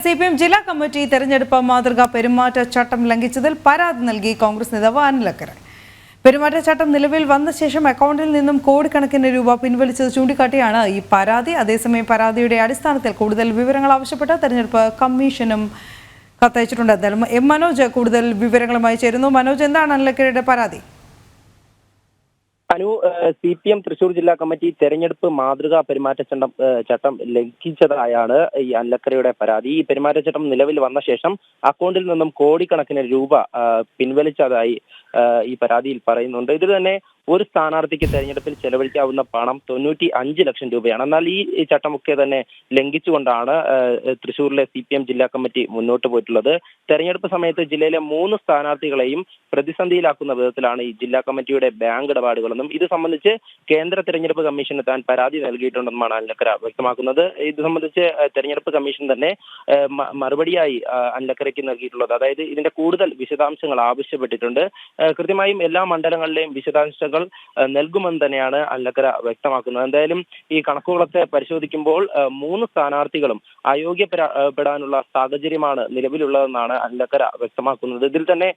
CPM ജില്ലാ committee തെരഞ്ഞെടുപ്പ് മാതൃകാ പെരുമാറ്റച്ചട്ടം ലംഘിച്ചതിൽ പരാതി നൽകി കോൺഗ്രസ് നേതാവ് അനിലക്കര. പെരുമാറ്റച്ചട്ടം നിലവിൽ വന്ന ശേഷം അക്കൗണ്ടിൽ നിന്നും കോടിക്കണക്കിന് രൂപ പിൻവലിച്ചത് ചൂണ്ടിക്കാട്ടിയാണ് ഈ പരാതി. അതേസമയം പരാതിയുടെ അടിസ്ഥാനത്തിൽ കൂടുതൽ വിവരങ്ങൾ ആവശ്യപ്പെട്ട് തെരഞ്ഞെടുപ്പ് കമ്മീഷനും കത്തയച്ചിട്ടുണ്ട്. എന്തായാലും എം മനോജ് കൂടുതൽ വിവരങ്ങളുമായി ചേരുന്നു. മനോജ്, എന്താണ് അനിലക്കരയുടെ പരാതി? സിപിഎം തൃശൂർ ജില്ലാ കമ്മിറ്റി തെരഞ്ഞെടുപ്പ് മാതൃകാ ചട്ടം ലംഘിച്ചതായാണ് ഈ അനിലക്കരയുടെ പരാതി. ഈ പെരുമാറ്റച്ചട്ടം നിലവിൽ വന്ന ശേഷം അക്കൗണ്ടിൽ നിന്നും കോടിക്കണക്കിന് രൂപ പിൻവലിച്ചതായി ഈ പരാതിയിൽ പറയുന്നുണ്ട്. ഇത് തന്നെ ഒരു സ്ഥാനാർത്ഥിക്ക് തെരഞ്ഞെടുപ്പിൽ ചെലവഴിക്കാവുന്ന പണം 95 ലക്ഷം രൂപയാണ്. എന്നാൽ ഈ ചട്ടമൊക്കെ തന്നെ ലംഘിച്ചുകൊണ്ടാണ് തൃശൂരിലെ സിപിഎം ജില്ലാ കമ്മിറ്റി മുന്നോട്ട് പോയിട്ടുള്ളത്. തെരഞ്ഞെടുപ്പ് സമയത്ത് ജില്ലയിലെ 3 സ്ഥാനാർത്ഥികളെയും പ്രതിസന്ധിയിലാക്കുന്ന വിധത്തിലാണ് ഈ ജില്ലാ കമ്മിറ്റിയുടെ ബാങ്ക് ഇടപാടുകളെന്നും ഇത് സംബന്ധിച്ച് കേന്ദ്ര തെരഞ്ഞെടുപ്പ് കമ്മീഷന് താൻ പരാതി നൽകിയിട്ടുണ്ടെന്നുമാണ് അനിലക്കര വ്യക്തമാക്കുന്നത്. ഇത് സംബന്ധിച്ച് തെരഞ്ഞെടുപ്പ് കമ്മീഷൻ തന്നെ മറുപടിയായി അനിലക്കരയ്ക്ക് നൽകിയിട്ടുള്ളത്, അതായത് ഇതിന്റെ കൂടുതൽ വിശദാംശങ്ങൾ ആവശ്യപ്പെട്ടിട്ടുണ്ട്. കൃത്യമായും എല്ലാ മണ്ഡലങ്ങളിലെയും വിശദാംശങ്ങൾ നൽകുമെന്ന് തന്നെയാണ് അനിലക്കര വ്യക്തമാക്കുന്നത്. എന്തായാലും ഈ കണക്കുകളൊക്കെ പരിശോധിക്കുമ്പോൾ 3 സ്ഥാനാർത്ഥികളും അയോഗ്യപ്പെടാനുള്ള സാഹചര്യമാണ് നിലവിലുള്ളതെന്നാണ് അനിലക്കര വ്യക്തമാക്കുന്നത്. ഇതിൽ തന്നെ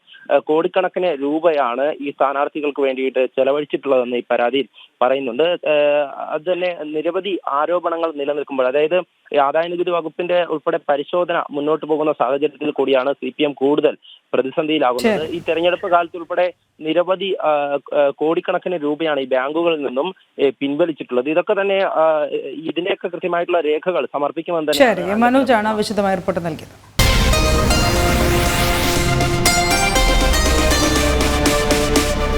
കോടിക്കണക്കിന് രൂപയാണ് ഈ സ്ഥാനാർത്ഥികൾക്ക് വേണ്ടിയിട്ട് ചെലവഴിച്ചിട്ടുള്ളതെന്ന് ഈ പരാതിയിൽ പറയുന്നുണ്ട്. അത് തന്നെ നിരവധി ആരോപണങ്ങൾ നിലനിൽക്കുമ്പോൾ, അതായത് ആദായനികുതി വകുപ്പിന്റെ ഉൾപ്പെടെ പരിശോധന മുന്നോട്ട് പോകുന്ന സാഹചര്യത്തിൽ കൂടിയാണ് സിപിഎം കൂടുതൽ പ്രതിസന്ധിയിലാകുന്നത്. ഈ തെരഞ്ഞെടുപ്പ് കാലത്ത് ഉൾപ്പെടെ നിരവധി കോടിക്കണക്കിന് രൂപയാണ് ഈ ബാങ്കുകളിൽ നിന്നും പിൻവലിച്ചിട്ടുള്ളത്. ഇതൊക്കെ തന്നെ ഇതിന്റെയൊക്കെ കൃത്യമായിട്ടുള്ള രേഖകൾ സമർപ്പിക്കുമെന്ന് തന്നെ മനോജാണ് വിശദമായ റിപ്പോർട്ട് നൽകിയത്.